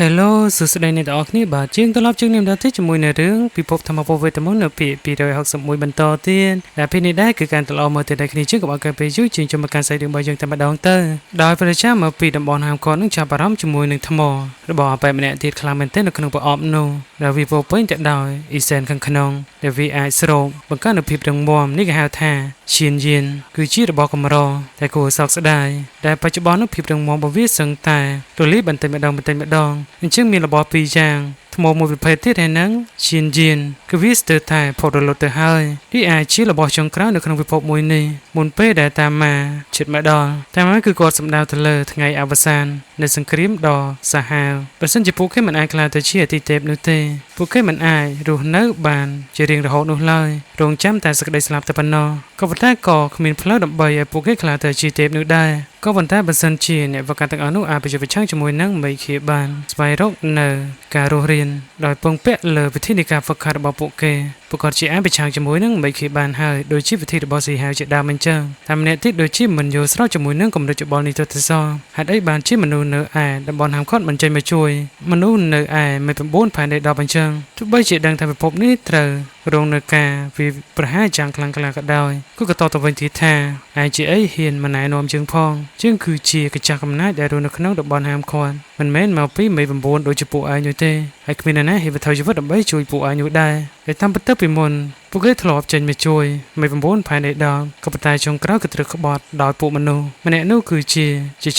Hello សួស្តីអ្នកទាំងអស់គ្នាបាទជាងត្រឡប់ជើងនាមដល់ទីជាមួយនៅរឿងពិភពធម្មពលវេទមន្តនៅពី261បន្តទៀតដែលពេលនេះដែរគឺការត្រឡប់មកទៅដល់គ្នាជាងកុំឲ្យកើតពេលយូរជាងជំមកការស្អីរឿងរបស់យើងតែម្ដងទៅដោយប្រចាំមកពីតំបន់ហាមគាត់នឹងចាប់អារម្មណ៍ជាមួយនឹងថ្មរបស់អបែបម្នាក់ទៀតខ្លាំងមែនទែននៅក្នុងប្រអប់នោះដែលវាពោពេញទៅដោយអ៊ីសែនខាងក្នុងដែលវាអាចស្រោបបង្កើនភាពរឹងមាំនេះគេហៅថាឈៀនយានគឺជារបស់កម្រតែគួរសោកស្ដាយដែលបច្ចុប្បន្ននោះភាពរឹងមាំរបស់វាសឹងតែរលាយបន្តិចម្ដងអញ្ចឹងមានរបបពីរយ៉ាងថ្មមួយប្រភេទទៀតហើយនឹងឈៀនយានគឺវាស្ទើរតែផុតរលត់ទៅហើយនេះអាចជារបស់ចុងក្រោយនៅក្នុងពិភពមួយនេះមុនពេលដែលតាម៉ាជិតមកដល់តាម៉ាគឺគាត់សម្ដៅទៅលើថ្ងៃអវសាននៃសង្គ្រាមដ៏សាហាវបើសិនជាពួកគេមិនអាចក្លាយទៅជាអតិថិនោះទេពួកគេមិនអាចរស់នៅបានជារៀងរហូតនោះឡើយរងចាំតែសេចក្តីស្លាប់តែប៉ុណ្ណោះក៏ប៉ុន្តែក៏គ្មានផ្លូវដើម្បីឲ្យពួកគេក្លាយទៅជាទេពនោះដែរក៏ប៉ុន្តែបើសិនជាអ្នកវកាទាំងអស់នោះអាចប្រយុទ្ធប្រឆាំងជាមួយនឹងមេឃាបានស្វែងរកនៅការរស់រានដោយពឹងពាក់លើវិធីនៃការហ្វឹកហាត់របស់ពួកគេប្រកបជាអាចប្រឆាំងជាមួយនឹងមេឃាបានហើយដោយជាវិធីរបស់ស៊ីហាវជាដើមអញ្ចឹងតែម្នាក់ទៀតដូចជាមិនយល់ស្របជាមួយនឹងគំនិតច្បល់នេះទៅសោះហេតុអីបានជាមនុស្សនៅឯតំបន់ហាមឃាត់មិនចេញមកជួយមនុស្សនៅឯមេ9ផែនដី10អញ្ចឹងទោះបីជាដឹងថាពិភពនេះត្រូវរងនឹងការវាប្រហារយ៉ាងខ្លាំងក្លាក៏ដោយក៏តទៅវិញទៀតថាអាចជាអីហ៊ានមិនណែនាំជើងផងជើងគឺជាកញ្ចក់កំណាចដែលរស់នៅក្នុងតំបន់ហាមឃាត់មិនមែនមកពីមេ9ដូចជាពួកឯងនោះទេហើយគ្មាននរណាហ៊ានបន្ថយជីវិតដើម្បីជួយពួកឯងនោះដែរតែតាមពិតទៅពីមុនពួកគេធ្លាប់ចេញមកជួយមេ9ផែនដីដល់ក៏ប៉ុន្តែចុងក្រោយក៏ត្រូវក្បត់ដោយពួកមនុស្សម្នាក់នោះគឺជា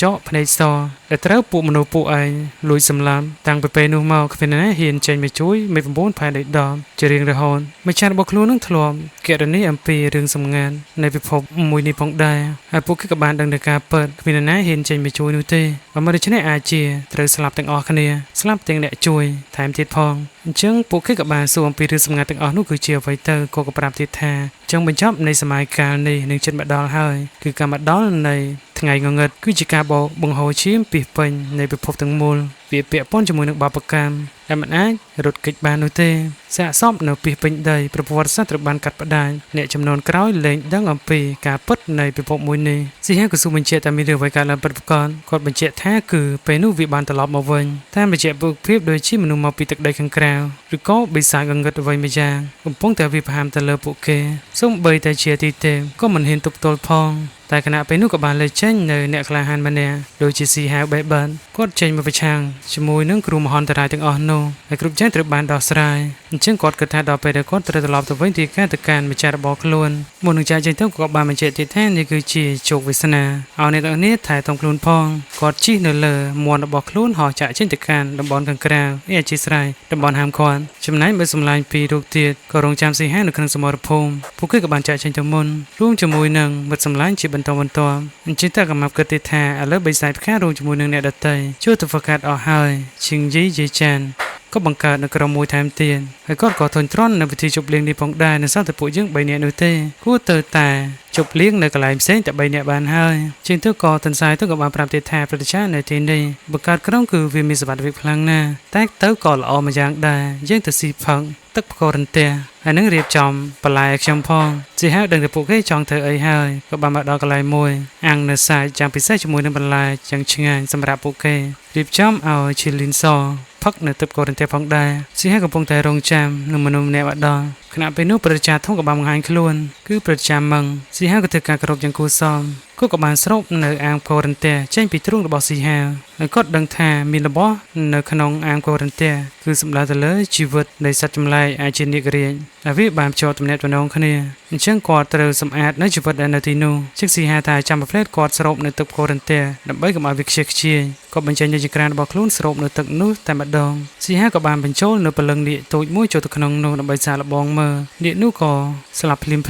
ចកភ្នែកសដែលត្រូវពួកមនុស្សពួកឯងលួចសម្លាប់តាំងពីពេលនោះមកគ្មាននរណាហ៊ានចេញមកជួយមេ9ផែនដីដល់ជារៀងរហូតម្ចាស់របស់ខ្លួននឹងធ្លាប់គណនាអំពីរឿងសម្ងាត់នៃពិភពមួយនេះផងដែរហើយពួកគេក៏បានដឹងនៅការពិតគ្មាននរណាហ៊ានចេញមកជួយនោះទេបើមិនដូច្នេះអាចជាត្រូវស្លាប់ទាំងអស់គ្នាស្លាប់ទាំងអ្នកជួយថែមទៀតផងអញ្ចឹងពួកគេក៏បានសួរអំពីរឿងសម្ងាត់ទាំងអស់នោះគឺជាអ្វីទៅក៏ប្រាប់ទៀតថាចុងបញ្ចប់នៃសម័យកាលនេះនឹងជិតមកដល់ហើយគឺការមកដល់នៃថ្ងៃងងឹតគឺជាការបោបង្ហូរឈាមពីពេញនៃពិភពទាំងមូលវាពាក់ព័ន្ធជាមួយនឹងបាបកម្មដែលមិនអាចរត់គេចបាននោះទេសាកសពនៅពីពេញដីប្រវត្តិសាស្ត្រត្រូវបានកាត់ផ្តាច់អ្នកចំនួនក្រោយលែងដឹងអំពីការពិតនៃពិភពមួយនេះស៊ីហាក៏ស៊ូបញ្ជាក់តែមានរឿងអ្វីកើតឡើងពិតប្រាកដគាត់បញ្ជាក់ថាគឺពេលនោះវាបានត្រឡប់មកវិញតាមរយៈពួកភាពដូចជាមនុស្សមកពីទឹកដីខាងក្រៅឬក៏បិសាចងងឹតអ្វីមួយយ៉ាងកំពុងតែវាប្រហាមទៅលើពួកគេសូម្បីតែជាទីទេក៏មិនហ៊ានទប់ទល់ផងតែគណៈពេលនោះក៏បានលេចចេញនៅអ្នកក្លាហានម្នាក់ដូចជាស៊ីហាវបេបានគាត់ចេញមកប្រឆាំងជាមួយនឹងគ្រោះមហន្តរាយទាំងអស់នោះហើយគ្រប់យ៉ាងត្រូវបានដោះស្រាយអញ្ចឹងគាត់គិតថាដល់ពេលដែលគាត់ត្រូវត្រឡប់ទៅវិញទីការទៅកាន់ម្ចាស់របស់ខ្លួនមុននឹងចាក់ចេញទៅគាត់បានបញ្ជាក់ទៀតថានេះគឺជាជោគវាសនាឲ្យអ្នកទាំងនេះថែទាំខ្លួនផងគាត់ជិះនៅលើមាន់របស់ខ្លួនហោះចាក់ចេញទៅកាន់តំបន់ខាងក្រៅនេះអធិស្ឋានតំបន់ហាមឃាត់ចំណែកបើសម្លាញ់ពីរូបទៀតក៏រងចាំស៊ីហាវនៅក្នុងសមរភូមិពួកគេក៏បានចាក់ចេញទៅមុនរួមជាមួយនឹងមិត្តសម្លាញ់ជាបន្តបន្ទាប់អញ្ចឹងតែកម្មាប់គិតទៀតថាឥឡូវបិសាចផ្ការួមជាមួយនឹងអ្នកដតីជួយទៅហ្វឹកហាត់អស់ហើយឈិងយីយេចានក៏បង្កើតនៅក្រុមមួយថែមទៀតហើយគាត់ក៏ធន់ទ្រាំនៅវិធីជប់លៀងនេះផងដែរនៅសល់តែពួកយើង3នាក់នោះទេគួរទៅតែជប់លៀងនៅកន្លែងផ្សេងតែ3នាក់បានហើយជាងទៅក៏ទន្សាយទៅក៏បានប្រាប់ទៀតថាប្រតិចារនៅទីនេះបង្កើតក្រុមគឺវាមានសុវត្ថិភាពខ្លាំងណាស់តែទៅក៏ល្អមួយយ៉ាងដែរយើងទៅស៊ីផឹកទឹកផ្គររន្ទះហើយនឹងរៀបចំបន្លែខ្ញុំផងជាហៅដឹងតែពួកគេចង់ធ្វើអីហើយក៏បានមកដល់កន្លែងមួយអាំងនៅសាច់ចាំពិសេសជាមួយនឹងបន្លែយ៉ាងឆ្ងាញ់សម្រាប់ពួកគេរៀបចំឲ្យឈីលីនសផឹកនៅទឹកកូររន្ទះផងដែរស៊ីហាកំពុងតែរងចាំនឹងមនុស្សម្នាក់មកដល់ខណៈពេលនោះប្រជាធំក៏បានបង្ហាញខ្លួនគឺប្រជាមឹងស៊ីហាក៏ធ្វើការគោរពយ៉ាងគួរសមគាត់ក៏បានស្រូបនៅអាងកូររន្ទះចេញពីទ្រូងរបស់ស៊ីហាហើយគាត់ដឹងថាមានរបស់នៅក្នុងអាងកូររន្ទះគឺសម្ដៅទៅលើជីវិតនៃសត្វចម្លែកអាចជានិករាជដែលវាបានភ្ជាប់ទំនាក់ទំនងគ្នាអញ្ចឹងគាត់ត្រូវសម្អាតនៅជីវិតដែលនៅទីនោះជិះស៊ីហាតែចាំប្រផ្លេតគាត់ស្រូបនៅទឹកកូររន្ទះដើម្បីកុំឲ្យវាខ្ជិះខ្ជាយគាត់បញ្ចេញនៅចក្រានរបស់ខ្លួនស្រូបនៅទឹកនោះតែម្ដងស៊ីហាក៏បានបញ្ចូលនៅព្រលឹងនាគតូចមួយចូលទៅក្នុងនោះដើម្បីសាកល្បងមើលនាគនោះក៏ស្លាប់ភ្លាម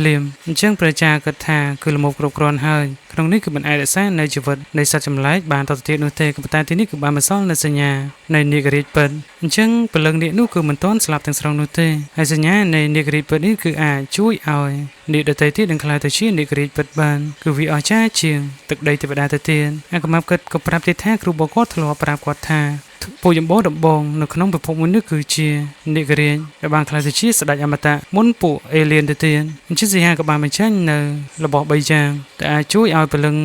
អញ្ចឹងប្រជាគិតថាគឺល្មមគ្រប់គ្រាន់ហើយក្នុងនេះគឺមិនអាចរក្សានៅជីវិតនៃសត្វចម្លែកបានតទៅទៀតនោះទេក៏ប៉ុន្តែទីនេះគឺបានបន្សល់នៅសញ្ញានៃនាគរាជពិតអញ្ចឹងព្រលឹងនាគនោះគឺមិនទាន់ស្លាប់ទាំងស្រុងនោះទេហើយសញ្ញានៃនាគរាជពិតនេះគឺអាចជួយឲ្យនាគដទៃទៀតនឹងក្លាយទៅជានាគរាជពិតបានគឺវាអស្ចារ្យជាងទឹកដីទេវតាទៅទៀតអាកមាប់គិតក៏ប្រាប់ទៀតថាគ្រូបកគាត់ធ្លាប់ប្រាប់គាត់ថា ពួកចម្បងដំបងនៅក្នុងពិភពមួយនេះគឺជានិករៀងដែលបានក្លាយទៅជាស្ដេចអមតៈមុនពួកអេលៀនទៅទៀតអញ្ចឹងស៊ីហាក៏បានបញ្ចេញនៅរបស់3យ៉ាងដែលអាចជួយឲ្យពលឹង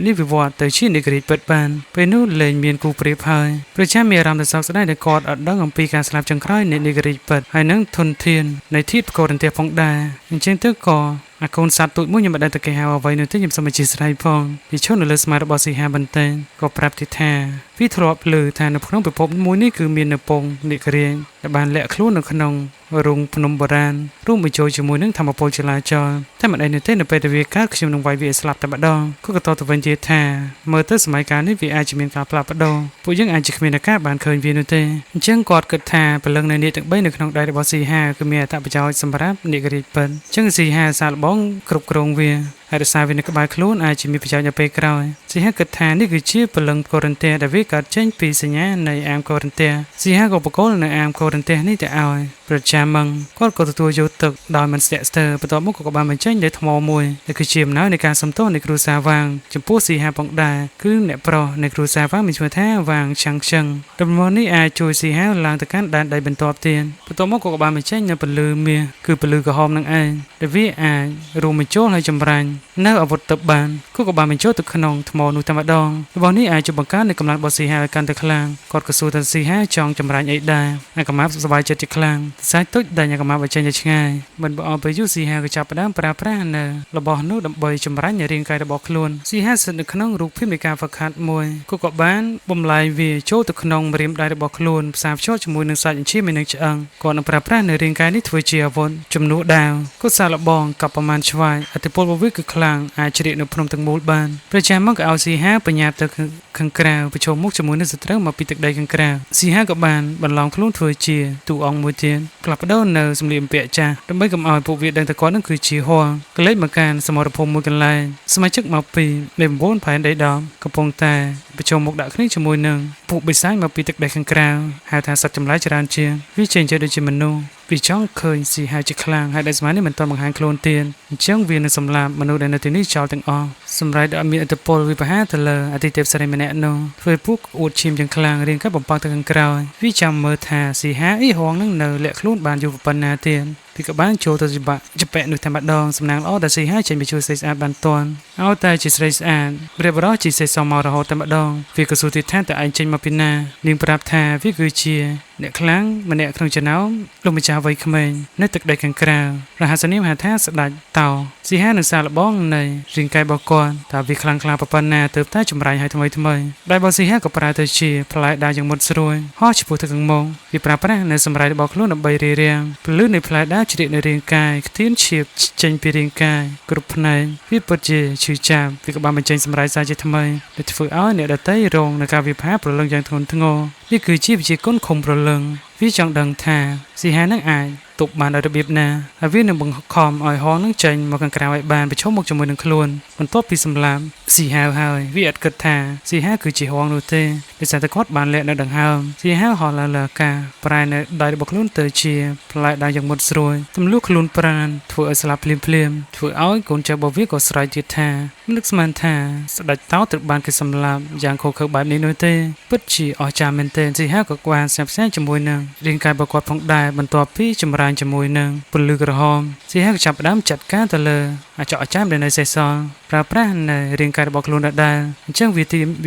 នេះវិវត្តទៅជានិករៀងពិតបានពេលនោះលែងមានគូប្រៀបហើយប្រជាមានអារម្មណ៍ទៅសោកស្ដាយដែលគាត់អត់ដឹងអំពីការស្លាប់ចុងក្រោយនៃនិករៀងពិតហើយនឹងធនធាននៃធាតុកូរ៉ាន់ទាផងដែរអញ្ចឹងទៅក៏អាកូនសត្វទូចមួយខ្ញុំមិនដឹងតែគេហៅអ្វីនោះទេខ្ញុំសូមអធិស្ឋានផងពីឈុននៅលើស្មារតីរបស់ស៊ីហាបន្តែក៏ប្រាប់ទីថាវាធ្លាប់លើថានៅក្នុងពិភពមួយនេះគឺមាននៅពងនិករៀងដែលបានលាក់ខ្លួននៅក្នុងរូងភ្នំបុរាណរួមបញ្ចូលជាមួយនឹងធម្មពលចលាចលតែមិនឯនោះទេនៅពេលដែលវាកើតខ្ញុំនឹងវាយវាស្លាប់តែម្ដងក៏តទៅវិញទៀតថាមើលទៅសម័យកាលនេះវាអាចមានការផ្លាស់ប្ដូរពួកយើងអាចជាគ្មានឱកាសបានឃើញវានោះទេអញ្ចឹងគាត់គិតថាពលឹងនៅនេះទាំង3នៅក្នុងដៃរបស់ស៊ីហាគឺមានអត្ថប្រយោជន៍សម្រាប់និករៀងពិនអញ្ចឹងស៊ីហាសាកល្បងគ្រប់គ្រងវាហើយរសារវានៅក្បែរខ្លួនអាចជាមានប្រយោជន៍នៅពេលក្រោយស៊ីហាគិតថានេះគឺជាពលឹងកូរ៉ាន់ទាដែលវាកើតចេញពីសញ្ញានៃអាមកូរ៉ាន់ទាស៊ីហាក៏បកគលនៅអាមកូរ៉ាន់ទានេះទៅឲ្យប្រជាមឹងគាត់ក៏ទទួលយកទឹកដោយមិនស្ទាក់ស្ទើរបន្ទាប់មកក៏បានបញ្ចេញនៅថ្មមួយដែលគឺជាអំណោយនៃការសំទោសនៃគ្រូសាវាងចំពោះស៊ីហាផងដែរគឺអ្នកប្រុសនៃគ្រូសាវាងមានឈ្មោះថាវាងឆាំងឈឹងដំណើរនេះអាចជួយស៊ីហាឡើងទៅកាន់ដែនដីបន្ទាប់ទៀតបន្ទាប់មកក៏បានបញ្ចេញនៅពលឺមាសគឺពលឺក្រហមនឹងឯងដែលវាអាចរួមបញ្ចូលហើយចម្រាញ់នៅអាវុធទៅបានក៏បានបញ្ចូលទៅក្នុងថ្មនោះតែម្ដងរបស់នេះអាចជួយបង្កើននៃកម្លាំងរបស់ស៊ីហាឲ្យកាន់តែខ្លាំងគាត់ក៏សួរថាស៊ីហាចង់ចម្រាញ់អីដែរអាកម្មាសប្បាយចិត្តជាខ្លាំងសាច់ទុចដែលអាកម្មាបញ្ចេញទៅឆ្ងាយមិនបើអស់ពេលយូរស៊ីហាក៏ចាប់ផ្ដើមប្រើប្រាស់នៅរបស់នោះដើម្បីចម្រាញ់នៅរាងកាយរបស់ខ្លួនស៊ីហាស្ថិតនៅក្នុងរូបភាពនៃការហ្វឹកហាត់មួយក៏បានបំលែងវាចូលទៅក្នុងម្រាមដៃរបស់ខ្លួនផ្សារភ្ជាប់ជាមួយនឹងសាច់អញ្ឈាមនិងឆ្អឹងគាត់នឹងប្រើប្រាស់នៅរាងកាយនេះធ្វើជាអាវុធជំនួសដាវគាត់សាកល្បងកប់ប្រមាណឆ្វាយអតិពលរបស់វាគឺខ្លាំងអាចជ្រៀកនៅភ្នំទាំងមូលបានប្រជាមកក៏ឲ្យស៊ីហាបញ្ញាប់ទៅខាងក្រៅប្រឈមមុខជាមួយនឹងសត្រូវមកពីទឹកដីខាងក្រៅស៊ីហាក៏បានបន្លំខ្លួនធ្វើជាទូអង្គមួយទៀតផ្លាស់ប្ដូរនៅសម្លៀកបំពាក់ចាស់ដើម្បីកុំឲ្យពួកវាដឹងថាគាត់នឹងគឺជាហួរក៏លេចមកកាន់សមរភូមិមួយកន្លែងសមាជិកមកពីលេ9ផែនដីដំកំពុងតែប្រជុំមុខដាក់គ្នាជាមួយនឹងពួកបិសាចមកពីទឹកដីខាងក្រៅហៅថាសត្វចម្លែកច្រើនជាងវាចេញទៅដូចជាមនុស្សវាចង់ឃើញស៊ីហាជាខ្លាំងហើយដែលស្មាននេះមិនទាន់បង្ហាញខ្លួនទៀតអញ្ចឹងវានឹងសម្លាប់មនុស្សដែលនៅទីនេះចោលទាំងអស់សម្រាប់ឲ្យមានឥទ្ធិពលវិបហាទៅលើអតិថិភាពសេរីម្នាក់នោះធ្វើពួកអួតឈាមយ៉ាងខ្លាំងរៀងកាត់បំផាក់ទៅខាងក្រោយវាចាំមើលថាស៊ីហាអ៊ីហងនឹងនៅលាក់ខ្លួនបានយូរប៉ុណ្ណាទៀតពីក៏បានចូលទៅជាពាក់នោះតែម្ដងសំណាងល្អដែលស៊ីហាចេញពីជួយស្រីស្អាតបានទាន់ឲ្យតែជាស្រីស្អាតព្រះបរោះជាសេះសមមករហូតតែម្ដងវាក៏សួរទៀតថាតើឯងចេញមកពីណានាងប្រាប់ថាវាគឺជាអ្នកខ្លាំងម្នាក់ក្នុងចំណោមលោកម្ចាស់វ័យក្មេងនៅទឹកដីខាងក្រៅរហស្សនាមហៅថាស្ដេចតោស៊ីហានឹងសាឡបងនៃរាងកាយរបស់គាត់តើវាខ្លាំងក្លាប៉ុណ្ណាទើបតែចម្រាញ់ឲ្យថ្មីដែលរបស់ស៊ីហាក៏ប្រើទៅជាផ្លែដាយ៉ាងមុតស្រួយហោះឆ្ពោះទៅខាងមុខវាប្រើប្រាស់នៅសម្រាប់របស់ខ្លួនដើម្បីរារាំងពលឺនៃផ្លែដាជ្រៀកនៅរាងកាយខ្ទានឈាបចេញពីរាងកាយគ្រប់ផ្នែកវាពិតជាឈឺចាប់វាក៏បានបញ្ចេញសម្រាប់សារជាថ្មីដែលធ្វើឲ្យអ្នកដទៃរងនឹងការវិភាគប្រឡឹងយ៉ាងធ្ងន់ធ្ងរនេះគឺជាវិជាគុណខំប្រឡឹងវាចង់ដឹងថាស៊ីហានឹងអាចទប់បានដោយរបៀបណាហើយវានឹងបង្ខំឲ្យហងនឹងចេញមកខាងក្រៅឲ្យបានប្រឈមមុខជាមួយនឹងខ្លួនបន្ទាប់ពីសម្លាប់ស៊ីហាហើយវាអត់គិតថាស៊ីហាគឺជាហងនោះទេដោយសារតែគាត់បានលាក់នៅដង្ហើមស៊ីហាហោះឡើងលើអាកាសប្រែនៅដៃរបស់ខ្លួនទៅជាផ្លែដៃយ៉ាងមុតស្រួយទម្លុះខ្លួនប្រាណធ្វើឲ្យស្លាប់ភ្លាមធ្វើឲ្យកូនចៅរបស់វាក៏ស្រែកទៀតថាមិននឹកស្មានថាស្ដេចតោត្រូវបានគេសម្លាប់យ៉ាងខុសខើបែបនេះនោះទេពិតជាអស្ចារ្យមែនទែនស៊ីហាក៏បានស្ញាប់ស្ញាល់ជាមួយនឹងរាងកាយរបស់គាត់ផងដែរបន្ទាប់ពីចម្រាញ់ជាមួយនឹងពលឺក្រហមស៊ីហាក៏ចាប់ផ្ដើមចាត់ការទៅលើអាចអចាមដែលនៅសេសសល់ប្រើប្រាស់នៅរាងកាយរបស់ខ្លួនដដែលអញ្ចឹងវ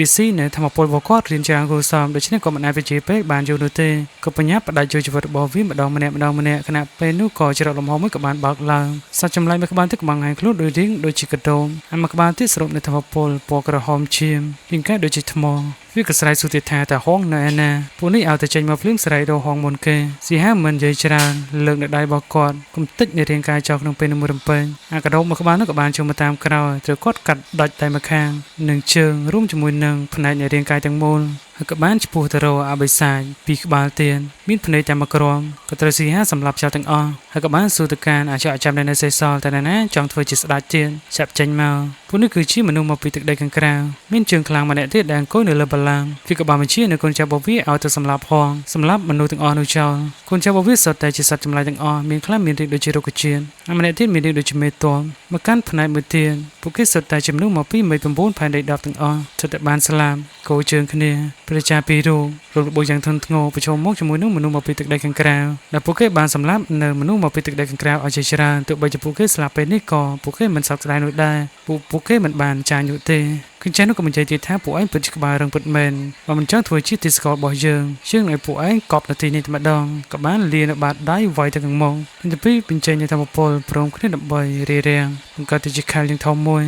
ាស៊ីនៅធម្មពលរបស់គាត់រៀនច្រើនគួរសមដូច្នេះក៏មិនអាចវិជាពេកបានយូរនោះទេក៏បញ្ញាបផ្ដាច់យកជីវិតរបស់វាម្ដងម្នាក់ខណៈពេលនោះក៏ច្រកលំហមួយក៏បានបើកឡើងសត្វចម្លែកមួយក្បាលទឹកបង្ហាញខ្លួនដូចជាកដោមហើយមួយក្បាលទៀតសរុបនៅធម្មពលពណ៌ក្រហមឈាមរាងកាយដូចជាថ្មវាក៏ស្រែកសួរទៀតថាតើហងនៅឯណាពួកនេះឲ្យតែចេញមកភ្លាមស្រែករកហងមុនគេស៊ីហាមិននិយាយច្រើនលើកនៅដៃរបស់គាត់កុំតិចនៃរាងកាយចោលក្នុងពេលមួយរំពេញអាកដោមួយក្បាលនោះក៏បានចូលមកតាមក្រោយត្រូវគាត់កាត់ដាច់តែម្ខាងនិងជើងរួមជាមួយនឹងផ្នែកនៃរាងកាយទាំងមូលហើយក៏បានឈ្មោះទៅរកអបិសាចពីក្បាលទៀនមានភ្នែកតែមួយក្រុមក៏ត្រូវស៊ីហាសម្រាប់ចោលទាំងអស់ហើយក៏បានសួរទៅកាន់អាចចាំនៅសេសសល់តែណាចង់ធ្វើជាស្ដេចទៀនចាប់ចេញមកពួកនេះគឺជាមនុស្សមកពីទឹកដីខាងក្រៅមានជើងខ្លាំងម្នាក់ទៀតដែលអង្គុយនៅលើបល្ល័ង្កវាក៏បានបញ្ជានៅកូនចៅរបស់វាឲ្យទៅសម្លាប់ហងសម្លាប់មនុស្សទាំងអស់នោះចោលកូនចៅរបស់វាសុទ្ធតែជាសត្វចម្លែកទាំងអស់មានខ្លះមានរាងដូចជារុក្ខជាតិហើយម្នាក់ទៀតមានរាងដូចជាមេតមមកកាន់ផ្នែកមួយទៀតពួកគេសុទ្ធតែជាមនុស្សមកពីមេ9ផែនដី10ទាំងអស់សុទ្ធតែបានស្លាប់គោជើងគ្នា ព្រះចាពីរូបរបបយ៉ាងធន់ធ្ងរប្រឈមមុខជាមួយនឹងមនុស្សមកពីទឹកដីខាងក្រៅដែលពួកគេបានសម្លាប់នៅមនុស្សមកពីទឹកដីខាងក្រៅឲ្យជាច្រើនទោះបីជាពួកគេស្លាប់ពេលនេះក៏ពួកគេមិនសោកស្ដាយនោះដែរពួកគេមិនបានចាញ់នោះទេគឺចាស់នោះក៏បញ្ជាក់ទៀតថាពួកឯងពិតជាក្បាលរឹងពិតមែនបើមិនចង់ធ្វើជាទីស្គាល់របស់យើងឲ្យពួកឯងកប់នៅទីនេះតែម្ដងក៏បានលានៅបាតដៃវាយទៅខាងមុខទាំងពីរបញ្ចេញនូវធម៌ពលព្រមគ្នាដើម្បីរារាំងបង្កើតជាខែលយ៉ាងធំមួយ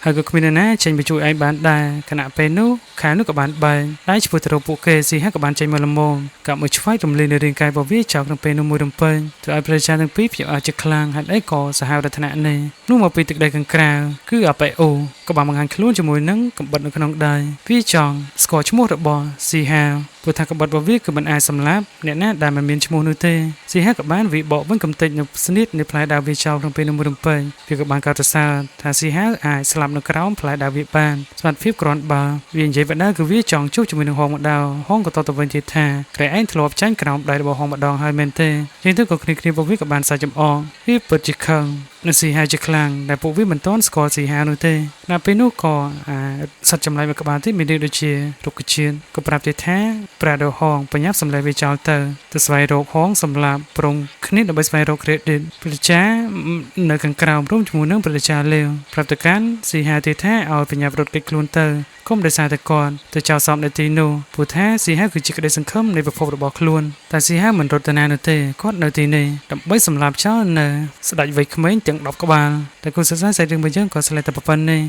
ហើយក៏គ្មាននរណាចេញមកជួយឯងបានដែរខណៈពេលនោះខែលនោះក៏បានបែកដៃឈ្មោះទៅរកពួកគេស៊ីហាក៏បានចេញមកល្មមកាប់មួយឆ្វែករំលាយនៅរាងកាយរបស់វាចោលក្នុងពេលនោះមួយរំពេញធ្វើឲ្យប្រជាទាំងពីរភ្ញាក់អាចខ្លាំងហេតុអីក៏សហរតនៈនេះនោះមកពីទឹកដីខាងក្រៅគឺអបេអូក៏បានបង្ហាញខ្លួនជាមួយនឹងកំបិតនៅក្នុងដៃវាចង់ស្គាល់ឈ្មោះរបស់ស៊ីហាព្រោះថាកំបិតរបស់វាគឺមិនអាចសម្លាប់អ្នកណាដែលមិនមានឈ្មោះនោះទេស៊ីហាក៏បានវិបកវិញកំទេចនៅស្នៀតនៃផ្លែដាវវាចោលក្នុងពេលនោះមួយរំពេញវាក៏បានកោតសរសើរថាស៊ីហាអាចស្លាប់នៅក្រោមផ្លែដាវវាបានសមត្ថភាពគ្រាន់បើវានិយាយបដាគឺវាចង់ជួបជាមួយនឹងហងម្ដងហងក៏តទៅវិញទៀតថាក្រែឯងធ្លាប់ចាញ់ក្រោមដៃរបស់ហងម្ដងហើយមែនទេជាងទៅក៏គ្នារបស់វាក៏បានសាច់ចំអកវាពិតជាខឹងនៅស៊ីហាជាខ្លាំងដែលពួកវាមិនទាន់ស្គាល់ស៊ីហានោះទេដល់ពេលនោះក៏សត្វចម្លែកមួយក្បាលទៀតមានដូចជារុក្ខជាតិក៏ប្រាប់ទៀតថាប្រាដហងបញ្ញាប់សម្លែកវាចោលទៅស្វែងរកហងសម្លាប់ប្រុងគ្នាដើម្បីស្វែងរកក្រេឌីតប្រជានៅខាងក្រៅរួមជាមួយនឹងប្រជាលេវប្រាប់ទៅកាន់ស៊ីហាទៀតថាឲ្យបញ្ញាប់រត់គេចខ្លួនទៅគុំដោយសារតែគាត់ទៅចោលសំនៅទីនោះព្រោះថាស៊ីហាគឺជាក្តីសង្ឃឹមនៃប្រភពរបស់ខ្លួនតែស៊ីហាមិនរត់ទៅណានោះទេគាត់នៅទីនេះដើម្បីសម្លាប់ចោលនៅស្ដេចវ័យក្មេងទាំង10ក្បាលតែគូសរសើរសាច់រឿងរបស់យើងក៏ស្លេតតែប៉ុណ្ណេះ